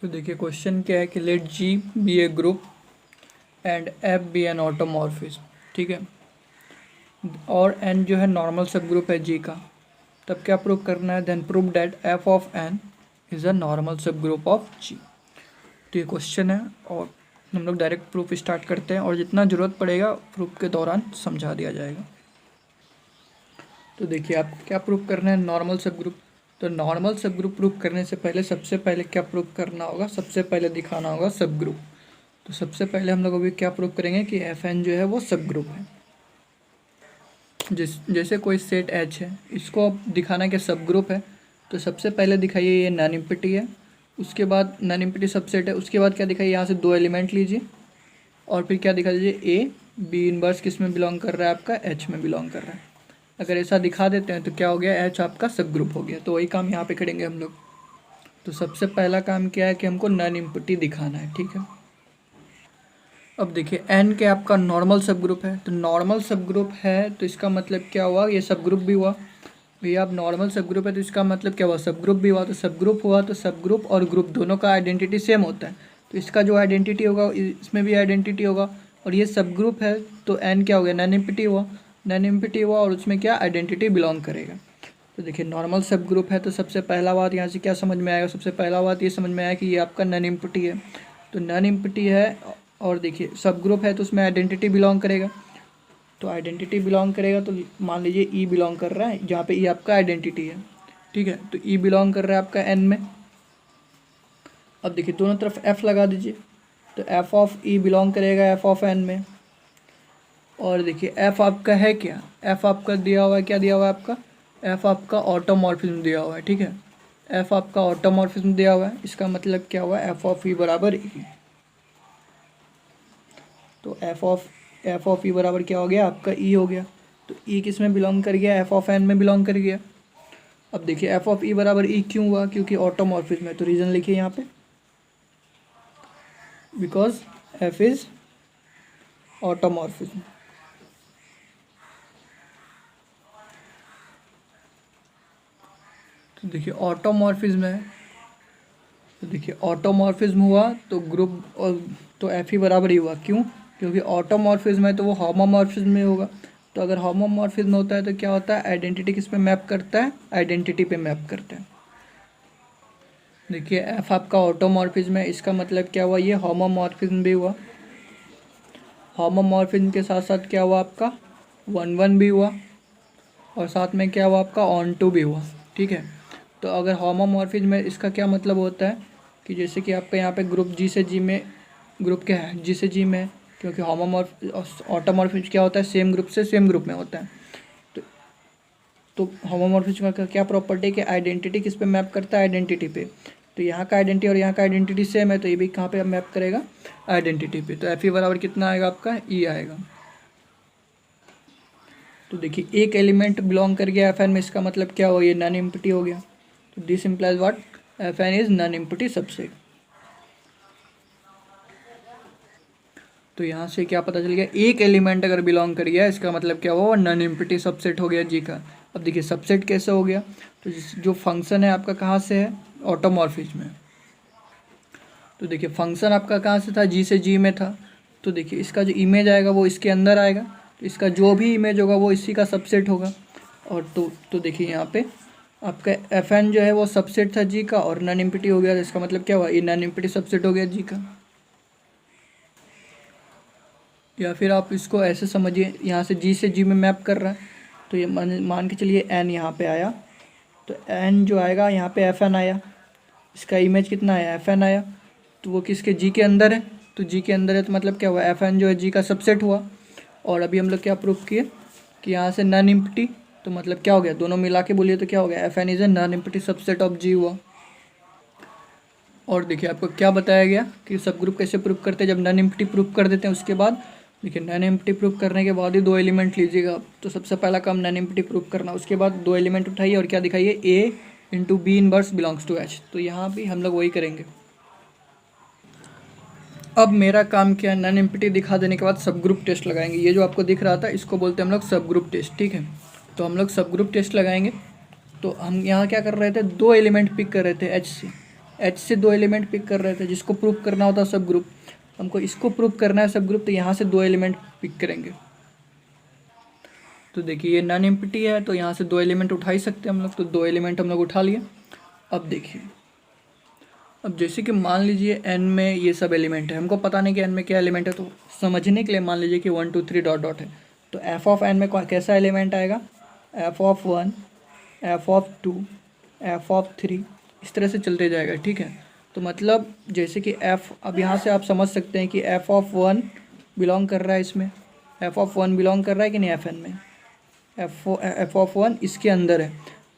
तो देखिए क्वेश्चन क्या है कि let G be a group and F be an automorphism, ठीक है, और एन जो है नॉर्मल सब ग्रुप है जी का। तब क्या प्रूव करना है? Then prove that F of N is a normal subgroup of G. तो ये क्वेश्चन है और हम लोग डायरेक्ट प्रूफ स्टार्ट करते हैं और जितना ज़रूरत पड़ेगा प्रूफ के दौरान समझा दिया जाएगा। तो देखिए आप क्या प्रूफ करना है? Normal subgroup. तो नॉर्मल सब ग्रुप प्रूफ करने से पहले सबसे पहले क्या प्रूफ करना होगा? सबसे पहले दिखाना होगा सब ग्रुप। तो सबसे पहले हम लोग अभी क्या प्रूफ करेंगे कि एफ एन जो है वो सब ग्रुप है। जैसे कोई सेट एच है, इसको अब दिखाना है कि सब ग्रुप है। तो सबसे पहले दिखाइए ये नॉन एम्प्टी है, उसके बाद नॉन एम्प्टी सबसेट है, उसके बाद क्या दिखाइए? यहाँ से दो एलिमेंट लीजिए और फिर क्या दिखा दीजिए? ए बी इनवर्स किस में बिलोंग कर रहा है? आपका एच में बिलोंग कर रहा है। अगर ऐसा दिखा देते हैं तो क्या हो गया? एच आपका सब ग्रुप हो गया। तो वही काम यहाँ पे करेंगे हम लोग। तो सबसे पहला काम क्या है कि हमको नॉन एम्प्टी दिखाना है, ठीक है। अब देखिए एन के आपका नॉर्मल सब ग्रुप है, तो नॉर्मल सब ग्रुप है तो इसका मतलब क्या हुआ? ये सब ग्रुप भी हुआ। भैया अब नॉर्मल सब ग्रुप है तो इसका मतलब क्या हुआ? सब ग्रुप भी हुआ। तो सब ग्रुप हुआ तो सब ग्रुप और ग्रुप दोनों का आइडेंटिटी सेम होता है, तो इसका जो आइडेंटिटी होगा इसमें भी आइडेंटिटी होगा। और ये सब ग्रुप है तो एन क्या हो गया? नॉन एम्प्टी हुआ। नॉन एम्प्टी हुआ और उसमें क्या आइडेंटिटी बिलोंग करेगा। तो देखिए नॉर्मल सब ग्रुप है तो सबसे पहला बात यहाँ से क्या समझ में आएगा? सबसे पहला बात ये समझ में आया कि ये आपका नॉन एम्प्टी है। तो नॉन एम्प्टी है और देखिए सब ग्रुप है तो उसमें आइडेंटिटी बिलोंग करेगा। तो आइडेंटिटी बिलोंग करेगा तो मान लीजिए ई बिलोंग कर रहा है, जहाँ पे ई आपका आइडेंटिटी है, ठीक है। तो ई बिलोंग कर रहा है आपका एन में। अब देखिए दोनों तरफ एफ लगा दीजिए, तो एफ ऑफ ई बिलोंग करेगा एफ ऑफ एन में। और देखिए एफ आपका है क्या? एफ आपका दिया हुआ है, क्या दिया हुआ है आपका? एफ आपका ऑटोमॉर्फिज्म दिया हुआ है, ठीक है। एफ आपका ऑटोमॉर्फिज्म दिया हुआ है, इसका मतलब क्या हुआ? एफ ऑफ ई बराबर ई। तो एफ ऑफ ई बराबर क्या हो गया? आपका ई हो गया। तो ई किस में बिलोंग कर गया? एफ ऑफ एन में बिलोंग कर गया। अब देखिए एफ ऑफ ई बराबर ई क्यों हुआ? क्योंकि ऑटोमॉर्फिज्म है। तो रीज़न लिखिए यहाँ पे, बिकॉज एफ इज ऑटोमॉर्फिज्म। तो देखिए ऑटोमॉर्फिज्म है, तो देखिए ऑटोमॉर्फिज्म हुआ तो ग्रुप और तो एफ ही बराबर ही हुआ। क्यों? क्योंकि ऑटोमॉर्फिज्म है तो वो होमोमॉर्फिज्म में होगा। तो अगर होमोमॉर्फिज्म होता है तो क्या होता है? आइडेंटिटी किस पे मैप करता है? आइडेंटिटी पे मैप करता है। देखिए एफ आपका ऑटोमॉर्फिज्म है, इसका मतलब क्या हुआ? ये होमोमॉर्फिज्म भी हुआ। होमोमॉर्फिज्म के साथ साथ क्या हुआ? आपका 1-1 भी हुआ और साथ में क्या हुआ? आपका ऑन-टू भी हुआ, ठीक है। तो अगर होमोमॉर्फिज्म में इसका क्या मतलब होता है कि जैसे कि आपका यहाँ पे ग्रुप जी से जी में, ग्रुप क्या है? जी से जी में है, क्योंकि ऑटोमॉर्फिज्म क्या होता है? सेम ग्रुप से सेम ग्रुप में होता है। तो होमोमॉर्फिज्म का क्या प्रॉपर्टी है कि आइडेंटिटी किस पे मैप करता है? आइडेंटिटी पे। तो यहाँ का आइडेंटिटी और यहाँ का आइडेंटिटी सेम है, तो ये भी कहाँ पे मैप करेगा? आइडेंटिटी पे। तो एफ ई बराबर कितना आएगा? आपका ई आएगा। तो देखिए एक एलिमेंट बिलोंग कर गया एफ एन में, इसका मतलब क्या हो? ये नॉन एम्प्टी हो गया। तो this implies what? F N is non empty subset. तो यहाँ से क्या पता चल गया? एक एलिमेंट अगर बिलोंग कर गया इसका मतलब क्या हुआ? नॉन एम्प्टी सबसेट हो गया जी का। अब देखिए सबसेट कैसे हो गया? तो जो फंक्शन है आपका कहाँ से है? ऑटोमॉर्फिज्म में। तो देखिए फंक्शन आपका कहाँ से था? जी से जी में था। तो देखिए इसका जो इमेज आएगा वो इसके अंदर आएगा, तो इसका जो भी इमेज होगा वो इसी का सबसेट होगा। और तो देखिए यहाँ पे आपका एफ एन जो है वो सबसेट था जी का और नॉन एम्प्टी हो गया। तो इसका मतलब क्या हुआ? ये नॉन एम्प्टी सबसेट हो गया जी का। या फिर आप इसको ऐसे समझिए, यहाँ से जी से जी में मैप कर रहा है, तो ये मान के चलिए एन यहाँ पे आया, तो एन जो आएगा यहाँ पे एफ एन आया, इसका इमेज कितना आया? एफ एन आया। तो वो किसके? जी के अंदर है। तो जी के अंदर है तो मतलब क्या हुआ? एफ एन जो है जी का सबसेट हुआ। और अभी हम लोग क्या प्रूफ किए कि यहाँ से नॉन एम्प्टी, तो मतलब क्या हो गया? दोनों मिला के बोलिए तो क्या हो गया? F N is a non empty subset of G हुआ। और देखिए आपको क्या बताया गया कि सब ग्रुप कैसे प्रूफ करते हैं? जब नॉन एम्प्टी प्रूफ कर देते हैं उसके बाद देखिए नॉन एम्प्टी प्रूफ करने के बाद ही दो एलिमेंट लीजिएगा। तो सबसे पहला काम नॉन एम्प्टी प्रूफ करना, उसके बाद दो एलिमेंट उठाइए और क्या दिखाइए? A into b inverse belongs to H. तो यहाँ भी हम लोग वही करेंगे। अब मेरा काम क्या है? नॉन एम्प्टी दिखा देने के बाद सब ग्रुप टेस्ट लगाएंगे। ये जो आपको दिख रहा था इसको बोलते हैं हम लोग सब ग्रुप टेस्ट, ठीक है। तो हम लोग सब ग्रुप टेस्ट लगाएंगे। तो हम यहाँ क्या कर रहे थे? दो एलिमेंट पिक कर रहे थे एच से। एच से 2 एलिमेंट पिक कर रहे थे, जिसको प्रूफ करना होता सब ग्रुप, हमको इसको प्रूफ करना है सब ग्रुप, तो यहाँ से 2 एलिमेंट पिक करेंगे। तो देखिए ये नॉन एम्प्टी है, तो यहाँ से 2 एलिमेंट उठा ही सकते हैं हम लोग, तो 2 एलिमेंट हम लोग उठा लिए। अब देखिए, अब जैसे कि मान लीजिए n में ये सब एलिमेंट है, हमको पता नहीं कि n में क्या एलिमेंट है, तो समझने के लिए मान लीजिए कि 1 2 3 डॉट डॉट है, तो f ऑफ n में कैसा एलिमेंट आएगा, f of 1, f of 2, f of 3, इस तरह से चलते जाएगा, ठीक है। तो मतलब जैसे कि f, अब यहाँ से आप समझ सकते हैं कि f ऑफ 1 बिलोंग कर रहा है इसमें, f ऑफ 1 बिलोंग कर रहा है कि नहीं fn में, f ऑफ 1 इसके अंदर है,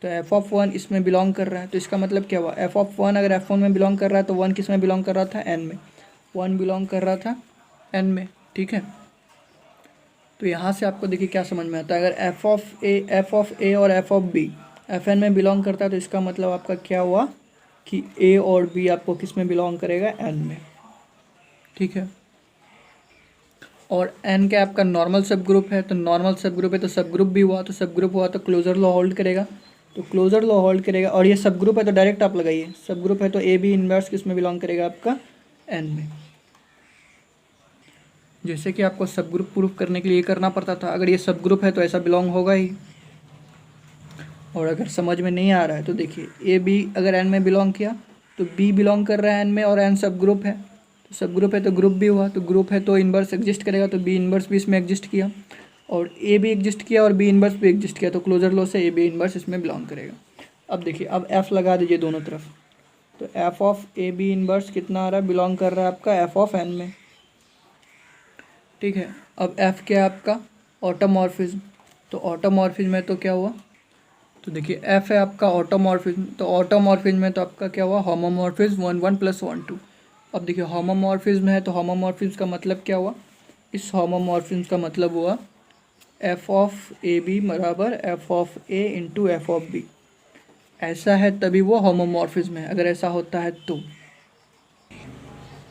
तो f ऑफ 1 इसमें बिलोंग कर रहा है, तो इसका मतलब क्या हुआ, f ऑफ 1 अगर f1 में बिलोंग कर रहा है तो 1 किस में बिलोंग कर रहा था, n में, 1 बिलोंग कर रहा था n में, ठीक है। तो यहाँ से आपको देखिए क्या समझ में आता है, अगर f ऑफ a और f ऑफ b fn में बिलोंग करता है, तो इसका मतलब आपका क्या हुआ कि a और b आपको किस में बिलोंग करेगा, n में, ठीक है। और n क्या आपका नॉर्मल सब ग्रुप है, तो नॉर्मल सब ग्रुप है तो सब ग्रुप भी हुआ, तो सब ग्रुप हुआ तो क्लोजर लॉ होल्ड करेगा, तो क्लोजर लॉ होल्ड करेगा। और ये सब ग्रुप है तो डायरेक्ट आप लगाइए, सब ग्रुप है तो ए बी इनवर्स किस में बिलोंग करेगा आपका, n में। जैसे कि आपको सब ग्रुप प्रूफ करने के लिए ये करना पड़ता था, अगर ये सब ग्रुप है तो ऐसा बिलोंग होगा ही। और अगर समझ में नहीं आ रहा है तो देखिए, ए बी अगर n में बिलोंग किया तो b बिलोंग कर रहा है n में, और n सब ग्रुप है, तो सब ग्रुप है तो ग्रुप भी हुआ, तो ग्रुप है तो इन्वर्स एग्जिस्ट करेगा, तो बी इन्वर्स भी इसमें एग्जिस्ट किया, और ए भी एग्जिस्ट किया और बी इन्वर्स भी एग्जिस्ट किया, तो क्लोजर लॉ से ए बी इन्वर्स इसमें बिलोंग करेगा। अब देखिए, अब एफ लगा दीजिए दोनों तरफ, तो F of A B inverse कितना आ रहा है, बिलोंग कर रहा है आपका एफ ऑफ एन में, ठीक है। अब एफ क्या है आपका, ऑटोमॉर्फिज्म, तो ऑटोमॉर्फिज्म में तो क्या हुआ, तो देखिए एफ है आपका ऑटोमॉर्फिज्म, तो ऑटोमॉर्फिज्म में तो आपका क्या हुआ, होमोमॉर्फिज्म 1 1 + 1 2। अब देखिए होमोमॉर्फिज्म है तो होमोमॉर्फिज्म का मतलब क्या हुआ, इस होमोमॉर्फिज्म का मतलब हुआ एफ ऑफ ए बी बराबर F of A into F of B, ऐसा है तभी वो होमोमॉर्फिज्म है, अगर ऐसा होता है तो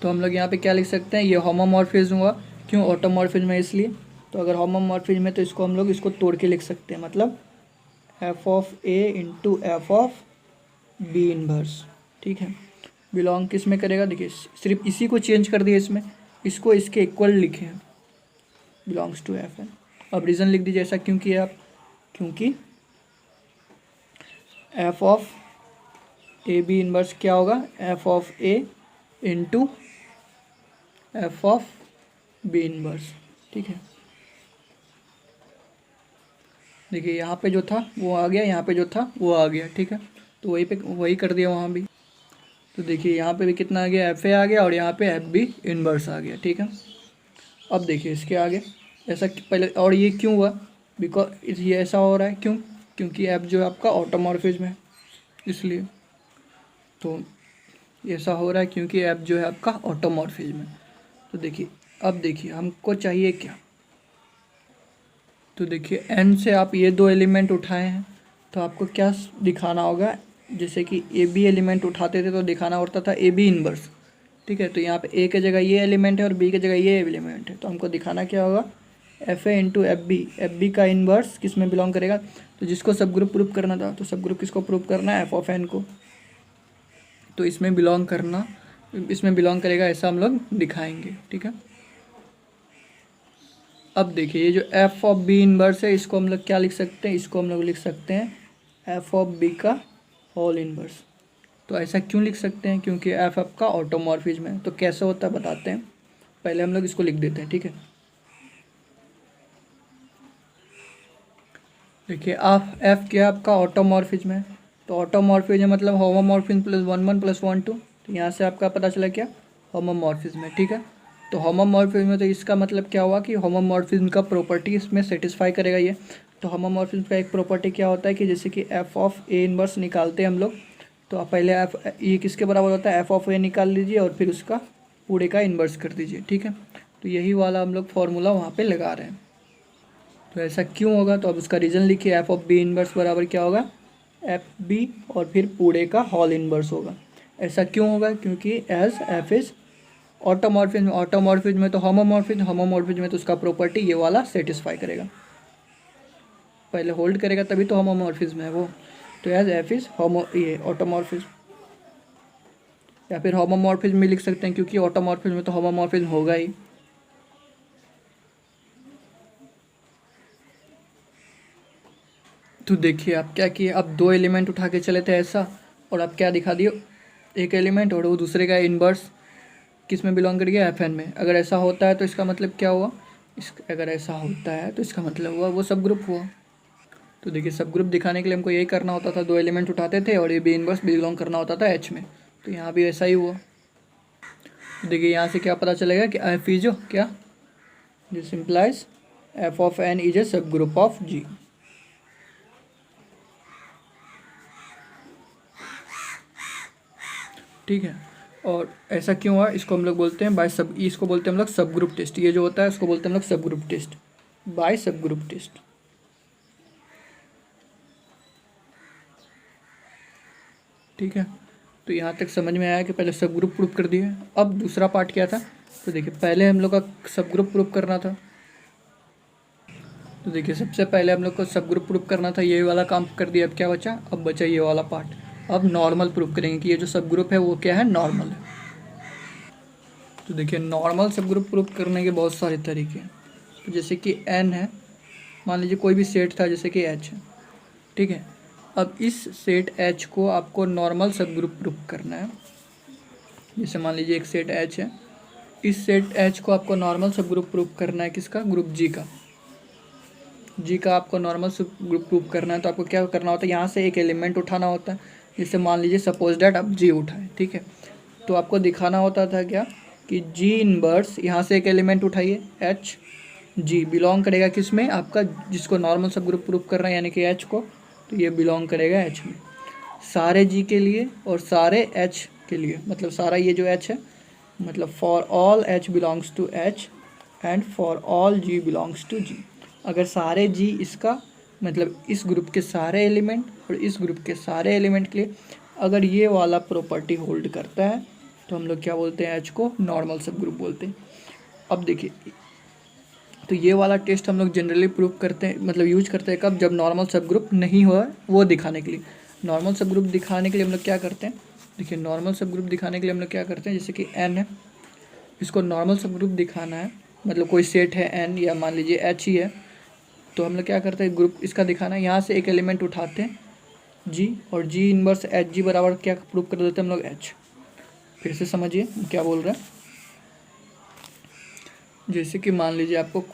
हम लोग यहाँ पे क्या लिख सकते हैं, ये होमोमॉर्फिज्म हुआ, क्यों, ऑटोमॉर्फिज्म है इसलिए। तो अगर होमोमॉर्फिज्म है तो इसको हम लोग इसको तोड़ के लिख सकते हैं, मतलब F of A into F of B inverse, ठीक है। बिलोंग किस में करेगा, देखिए सिर्फ इसी को चेंज कर दिया इसमें, इसको इसके इक्वल लिखे हैं, बिलोंग्स टू एफ एन। अब रीज़न लिख दीजिए, ऐसा क्यों किया आप, क्योंकि F of A B inverse क्या होगा, F of A into F of B inverse, ठीक है। देखिए यहाँ पे जो था वो आ गया, यहाँ पे जो था वो आ गया, ठीक है। तो वही पे वही कर दिया वहाँ भी। तो देखिए यहाँ पे भी कितना आ गया, एफ ए आ गया, और यहाँ पे एफ बी इनवर्स आ गया, ठीक है। अब देखिए इसके आगे ऐसा पहले, और ये क्यों हुआ, बिकॉज ये ऐसा हो रहा है क्यों, क्योंकि एफ जो है आपका ऑटोमॉर्फिज्म है, इसलिए तो ऐसा हो रहा है क्योंकि एफ जो है आपका ऑटोमॉर्फिज्म है। तो देखिए, अब देखिए हमको चाहिए क्या, तो देखिए एन से आप ये 2 एलिमेंट उठाए हैं, तो आपको क्या दिखाना होगा, जैसे कि ए बी एलिमेंट उठाते थे तो दिखाना होता था ए बी इनवर्स, ठीक है। तो यहाँ पे ए के जगह ये एलिमेंट है और बी के जगह ये एलिमेंट है, तो हमको दिखाना क्या होगा, F A into F B का इनवर्स किस में बिलोंग करेगा, तो जिसको सब ग्रुप प्रूफ करना था, तो सब ग्रुप किसको प्रूफ करना है, एफ ऑफ एन को, तो इसमें बिलोंग करेगा, ऐसा हम लोग दिखाएंगे, ठीक है। अब देखिए ये जो एफ ऑफ बी इनवर्स है, इसको हम लोग क्या लिख सकते हैं, इसको हम लोग लिख सकते हैं एफ ऑफ बी का होल इनवर्स। तो ऐसा क्यों लिख सकते हैं, क्योंकि एफ आपका ऑटोमॉर्फिज्म है। तो कैसे होता है बताते हैं, पहले हम लोग इसको लिख देते हैं, ठीक है। देखिए आप एफ क्या आपका ऑटोमॉर्फिज्म है, तो ऑटोमॉर्फिज्म मतलब होमोमॉर्फिज्म + 1 1 + 1 2, तो यहाँ से आपका पता चला क्या, होमोमॉर्फिज्म है, ठीक है। तो होमोमॉर्फिज्म में तो इसका मतलब क्या हुआ कि होमोमॉर्फिज्म का प्रॉपर्टी इसमें सेटिस्फाई करेगा ये। तो होमोमॉर्फिज्म का एक प्रॉपर्टी क्या होता है कि जैसे कि एफ ऑफ ए इनवर्स निकालते हैं हम लोग, तो आप पहले एफ ये किसके बराबर होता है, एफ ऑफ ए निकाल लीजिए और फिर उसका पूरे का इन्वर्स कर दीजिए, ठीक है। तो यही वाला हम लोग फॉर्मूला वहाँ पे लगा रहे हैं। तो ऐसा क्यों होगा, तो अब उसका रीज़न लिखिए, एफ ऑफ बी इनवर्स बराबर क्या होगा, एफ बी और फिर पूरे का होल इनवर्स होगा। ऐसा क्यों होगा, क्योंकि एज एफ इज़ ऑटोमॉर्फिज्म में तो होमोमॉर्फिज्म में तो उसका प्रॉपर्टी ये वाला सेटिस्फाई करेगा, पहले होल्ड करेगा तभी तो होमोमॉर्फिज्म है वो। तो एज एफ इज़ ये ऑटोमॉर्फिज्म। या फिर होमोमॉर्फिज्म में लिख सकते हैं, क्योंकि ऑटोमॉर्फिज्म में तो होमोमॉर्फिज्म होगा ही। तो देखिए आप क्या किए, अब दो एलिमेंट उठा के चले थे ऐसा, और अब क्या दिखा दिए, एक एलिमेंट और वो दूसरे का इनवर्स किस में बिलोंग कर गया, FN में। अगर ऐसा होता है तो इसका मतलब क्या हुआ, अगर ऐसा होता है तो इसका मतलब हुआ वो सब ग्रुप हुआ। तो देखिए सब ग्रुप दिखाने के लिए हमको यही करना होता था, दो एलिमेंट उठाते थे और ये बी इनवर्स बिलोंग करना होता था H में। तो यहाँ भी ऐसा ही हुआ। तो देखिए यहाँ से क्या पता चलेगा कि F इज क्या, this implies F of N is a सब ग्रुप ऑफ G। ठीक है, और ऐसा क्यों हुआ, इसको हम लोग बोलते हैं बाय सब, इसको बोलते हैं हम लोग सब ग्रुप टेस्ट। ये जो होता है उसको बोलते हैं हम लोग सब ग्रुप टेस्ट, बाय सब ग्रुप टेस्ट। ठीक है, तो यहाँ तक समझ में आया कि पहले सब ग्रुप प्रूफ कर दिए। अब दूसरा पार्ट क्या था, तो देखिए पहले हम लोग का सब ग्रुप प्रूफ करना था। तो देखिए सबसे पहले हम लोग को सब ग्रुप प्रूफ करना था, ये वाला काम कर दिया। अब क्या बचा, अब बचा ये वाला पार्ट। अब नॉर्मल प्रूफ करेंगे कि ये जो सब ग्रुप है वो क्या है, नॉर्मल है। तो देखिए नॉर्मल सब ग्रुप प्रूफ करने के बहुत सारे तरीके हैं। तो जैसे कि N है, मान लीजिए कोई भी सेट था जैसे कि H है, ठीक है। अब इस सेट H को आपको नॉर्मल सब ग्रुप प्रूफ करना है। जैसे मान लीजिए एक सेट H है, इस सेट H को आपको नॉर्मल सब ग्रुप प्रूफ करना है, किसका, ग्रुप G का आपको नॉर्मल सब ग्रुप प्रूफ करना है। तो आपको क्या करना होता है, यहाँ से एक एलिमेंट उठाना होता है। जैसे मान लीजिए सपोज डैट अब G उठाए, ठीक है। तो आपको दिखाना होता था क्या, कि G इनवर्स, यहाँ से एक एलिमेंट उठाइए H, G बिलोंग करेगा किस में, आपका जिसको नॉर्मल सब ग्रुप प्रूफ कर रहे हैं यानी कि H को, तो ये बिलोंग करेगा H में। सारे G के लिए और सारे H के लिए, मतलब सारा ये जो H है, मतलब for all H belongs to H and for all G belongs to G। अगर सारे G इसका मतलब इस ग्रुप के सारे एलिमेंट और इस ग्रुप के सारे एलिमेंट के लिए अगर ये वाला प्रॉपर्टी होल्ड करता है तो हम लोग क्या बोलते हैं, H को नॉर्मल सब ग्रुप बोलते हैं। अब देखिए, तो ये वाला टेस्ट हम लोग जनरली प्रूव करते हैं, मतलब यूज करते हैं कब, जब नॉर्मल सब ग्रुप नहीं हुआ वो दिखाने के लिए। नॉर्मल सब ग्रुप दिखाने के लिए हम लोग क्या करते हैं, देखिए नॉर्मल सब ग्रुप दिखाने के लिए हम लोग क्या करते हैं, जैसे कि N है, इसको नॉर्मल सब ग्रुप दिखाना है, मतलब कोई सेट है N या मान लीजिए H ही है, तो हम लोग क्या करते हैं, ग्रुप इसका दिखाना है। यहाँ से एक एलिमेंट उठाते हैं G, और G इनवर्स H G बराबर क्या प्रूव कर देते हैं हम लोग, H। फिर से समझिए क्या बोल रहे हैं। जैसे कि मान लीजिए आपको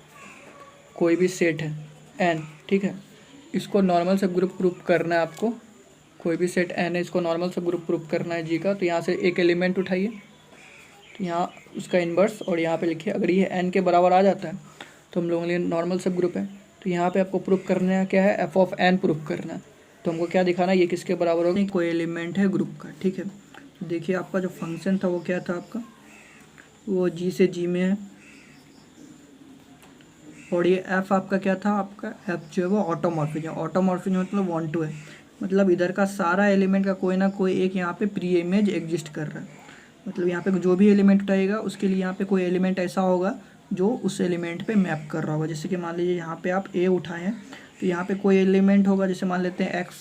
कोई भी सेट है N, ठीक है, इसको नॉर्मल सब ग्रुप प्रूफ करना है आपको। कोई भी सेट N है, इसको नॉर्मल सब ग्रुप प्रूफ करना है G का। तो यहाँ से एक एलिमेंट उठाइए, तो यहाँ उसका इन्वर्स और यहाँ पे लिखिए। अगर ये N के बराबर आ जाता है तो हम लोगों के लिए नॉर्मल सब ग्रुप है। तो यहाँ पे आपको प्रूफ करना है क्या है, F ऑफ N प्रूफ करना है। तो हमको क्या दिखाना है, ये किसके बराबर होगा, कोई एलिमेंट है ग्रुप का, ठीक है। देखिए आपका जो फंक्शन था वो क्या था, आपका वो G से G में है, और ये F आपका क्या था, आपका F जो है वो ऑटोमॉर्फिज्म। ऑटोमॉर्फिज्म मतलब 1 to है, मतलब इधर का सारा एलिमेंट का कोई ना कोई एक यहाँ पे प्री इमेज एग्जिस्ट कर रहा है। मतलब यहाँ पे जो भी एलिमेंट उठाएगा उसके लिए यहाँ पे कोई एलिमेंट ऐसा होगा जो उस एलिमेंट पे मैप कर रहा होगा। जैसे कि मान लीजिए यहाँ पे आप A उठाए हैं, तो यहाँ पे कोई एलिमेंट होगा, जैसे मान लेते हैं X,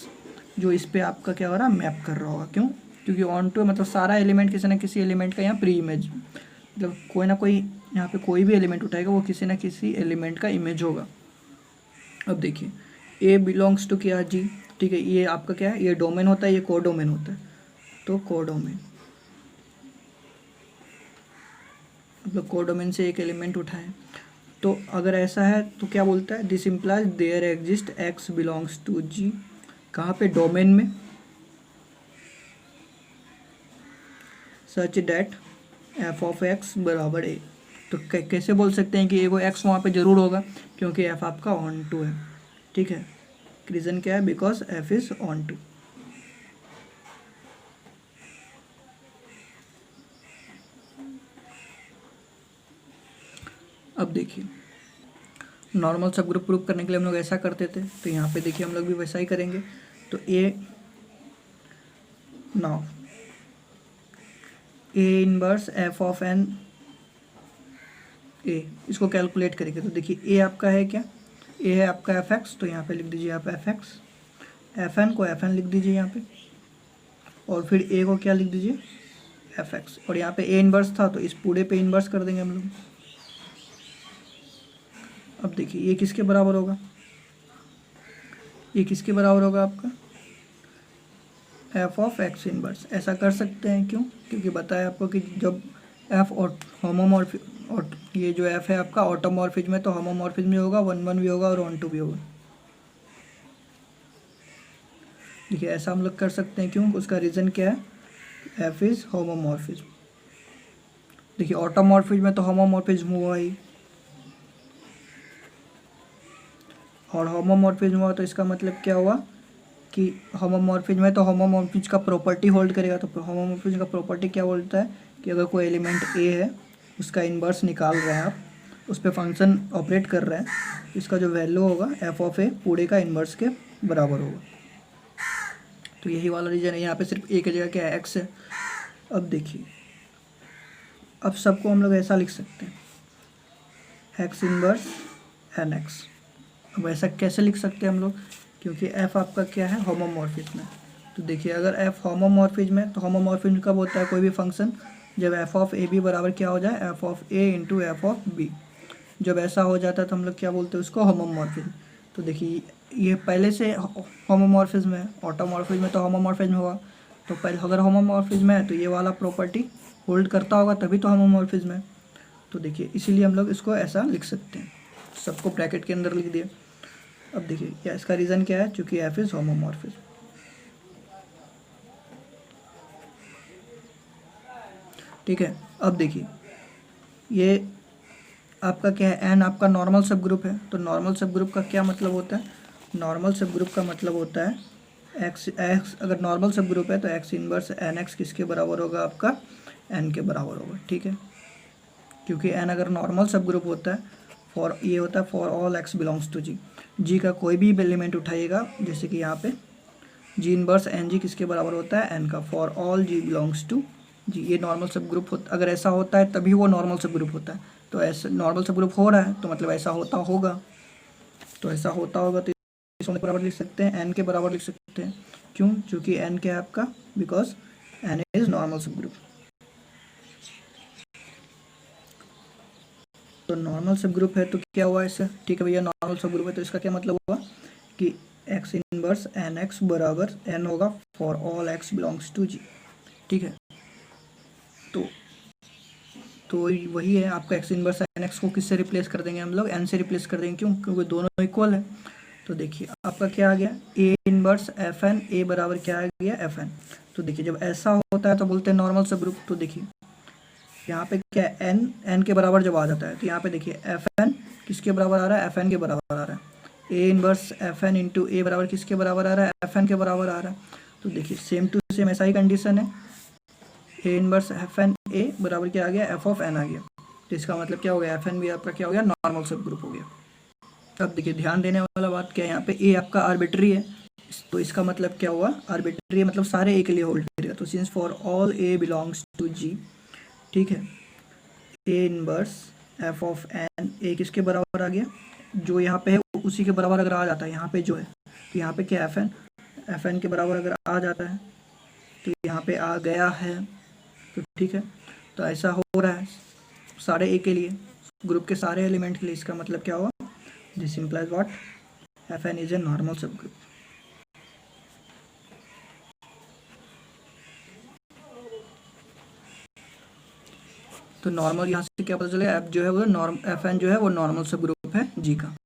जो इस पर आपका क्या हो रहा है, मैप कर रहा होगा। क्यों, क्योंकि ऑन टू मतलब सारा एलिमेंट किसी ना किसी एलिमेंट का यहाँ प्री इमेज, मतलब कोई ना कोई यहाँ पे कोई भी एलिमेंट उठाएगा वो किसी ना किसी एलिमेंट का इमेज होगा। अब देखिए ए बिलोंग्स टू क्या, जी, ठीक है, ये आपका क्या है, ये डोमेन होता है, ये कोडोमेन होता है। तो कोडोमेन मतलब कोडोमेन से एक एलिमेंट उठाएं, तो अगर ऐसा है तो क्या बोलता है, this implies there exist x belongs to G, कहाँ पे, डोमेन में, such that F of x बराबर ए। तो कैसे बोल सकते हैं कि ए को एक्स वहाँ पे ज़रूर होगा, क्योंकि एफ आपका ऑन टू है, ठीक है। रीज़न क्या है, because F is onto. अब देखिए नॉर्मल सब ग्रुप प्रूफ करने के लिए हम लोग ऐसा करते थे, तो यहाँ पे देखिए हम लोग भी वैसा ही करेंगे। तो a now a inverse f of n a, इसको कैलकुलेट करेंगे। तो देखिए ए आपका है क्या, ए है आपका एफ एक्स, तो यहाँ पे लिख दीजिए आप एफ एक्स, एफ एन को एफ एन लिख दीजिए यहाँ पे, और फिर ए को क्या लिख दीजिए, एफ एक्स, और यहाँ पे ए इनवर्स था तो इस पूरे पे इनवर्स कर देंगे हम लोग। अब देखिए ये किसके बराबर होगा, ये किसके बराबर होगा आपका एफ ऑफ एक्स इनवर्स। ऐसा कर सकते हैं क्यों, क्योंकि बताया आपको कि जब एफ और होमोमॉर्फि और ये जो एफ है आपका ऑटोमॉर्फिज्म में, तो होमोमॉर्फिज्म में होगा, 1 1 भी होगा और 1 2 भी होगा। देखिए ऐसा हम लोग कर सकते हैं क्यों, उसका रीज़न क्या है, एफ इज़ होमोमॉर्फिज्म। देखिए ऑटोमॉर्फिज्म में तो होमोमॉर्फिज्म हुआ ही, और होमोमॉर्फिज्म हुआ तो इसका मतलब क्या हुआ कि होमोमॉर्फिज्म में तो होमोमॉर्फिज्म का प्रॉपर्टी होल्ड करेगा। तो होमोमॉर्फिज्म का प्रॉपर्टी क्या बोलता है कि अगर कोई एलिमेंट ए है उसका इन्वर्स निकाल रहे हैं आप, उस पर फंक्शन ऑपरेट कर रहे हैं, इसका जो वैल्यू होगा एफ ऑफ ए पूरे का इन्वर्स के बराबर होगा। तो यही वाला रीजन है, यहाँ पे सिर्फ ए की जगह क्या है, एक्स है। अब देखिए अब सबको हम लोग ऐसा लिख सकते हैं, एक्स इनवर्स एन एक्स। अब ऐसा कैसे लिख सकते हैं हम लोग, क्योंकि एफ आपका क्या है, होमोमॉर्फिज्म है। तो देखिए अगर एफ होमोमॉर्फिज्म है तो होमोमॉर्फिज्म कब होता है कोई भी फंक्शन, जब एफ ऑफ ए बी बराबर क्या हो जाए, F of A into F of B. जब ऐसा हो जाता है तो हम लोग क्या बोलते हैं उसको, होमोमॉर्फिज्म। तो देखिए ये पहले से होमोमॉर्फिज्म है, ऑटोमॉर्फिज्म में तो होमोमॉर्फिज्म होगा, तो पहले अगर होमोमॉर्फिज्म है तो ये वाला प्रॉपर्टी होल्ड करता होगा तभी तो होमोमॉर्फिज्म है। तो देखिए इसीलिए हम लोग इसको ऐसा लिख सकते हैं, सबको ब्रैकेट के अंदर लिख दिया। अब देखिए क्या इसका रीज़न क्या है, चूँकि एफ इज़ होमोमॉर्फिज्म। ठीक है, अब देखिए ये आपका क्या है, एन आपका नॉर्मल सब ग्रुप है। तो नॉर्मल सब ग्रुप का क्या मतलब होता है, नॉर्मल सब ग्रुप का मतलब होता है एक्स अगर नॉर्मल सब ग्रुप है तो एक्स इनवर्स एन एक्स किसके बराबर होगा, आपका एन के बराबर होगा। ठीक है, क्योंकि एन अगर नॉर्मल सब ग्रुप होता है, फॉर ये होता है for all x belongs to G, G का कोई भी एलिमेंट उठाइएगा, जैसे कि यहाँ पे जी इनवर्स एन जी किसके बराबर होता है, एन का, for all g belongs to G. ये नॉर्मल सब ग्रुप होता, अगर ऐसा होता है तभी वो नॉर्मल सब ग्रुप होता है। तो ऐसा नॉर्मल सब ग्रुप हो रहा है तो मतलब ऐसा होता होगा, तो ऐसा होता होगा तो इसको बराबर लिख सकते हैं, एन के बराबर लिख सकते हैं। क्यों, क्योंकि एन क्या है आपका, because N is normal subgroup. तो नॉर्मल सब ग्रुप है तो क्या हुआ इससे, ठीक है भैया नॉर्मल सब ग्रुप है तो इसका क्या मतलब हुआ कि एक्स इनवर्स एन एक्स बराबर एन होगा for all x belongs to G. ठीक है, तो वही है आपका एक्स इनवर्स एन एक्स को किससे रिप्लेस कर देंगे हम लोग, एन से रिप्लेस कर देंगे। क्यों, क्योंकि दोनों इक्वल है। तो देखिए आपका क्या आ गया, ए इनवर्स एफ एन, ए बराबर क्या आ गया, एफ एन। तो देखिए जब ऐसा होता है तो बोलते हैं नॉर्मल सब ग्रुप। तो देखिए यहाँ पे क्या है, एन एन के बराबर जब आ जाता है तो यहाँ पे देखिए एफ एन किसके बराबर आ रहा है, एफ एन के बराबर आ रहा है। ए inverse F n into a बराबर किसके बराबर आ रहा है, एफ एन के बराबर आ रहा है। तो देखिए सेम टू सेम ऐसा ही कंडीशन है, ए इनवर्स एफ एन ए बराबर क्या आ गया, एफ ऑफ एन आ गया। तो इसका मतलब क्या हो गया, एफ एन भी आपका क्या हो गया, नॉर्मल सब ग्रुप हो गया। अब देखिए ध्यान देने वाला बात क्या है, यहाँ पे ए आपका आर्बिट्री है, तो इसका मतलब क्या हुआ, आर्बिट्री मतलब सारे ए के लिए होल्ड करेगा। तो since for all a belongs to G, ठीक है, ए inverse f of n a किसके बराबर आ गया, जो यहाँ पे है उसी के बराबर अगर आ जाता है यहाँ पे जो है, तो यहाँ पे क्या एफ एन के बराबर अगर आ जाता है तो यहाँ पे आ गया है। तो ठीक है, तो ऐसा हो रहा है सारे ए के लिए, ग्रुप के सारे एलिमेंट के लिए। इसका मतलब क्या हुआ, this implies what, F N is a normal subgroup. तो नॉर्मल यहाँ से क्या पता चलेगा, एफ जो है वो एफ एन जो है वो नॉर्मल सब ग्रुप है जी का।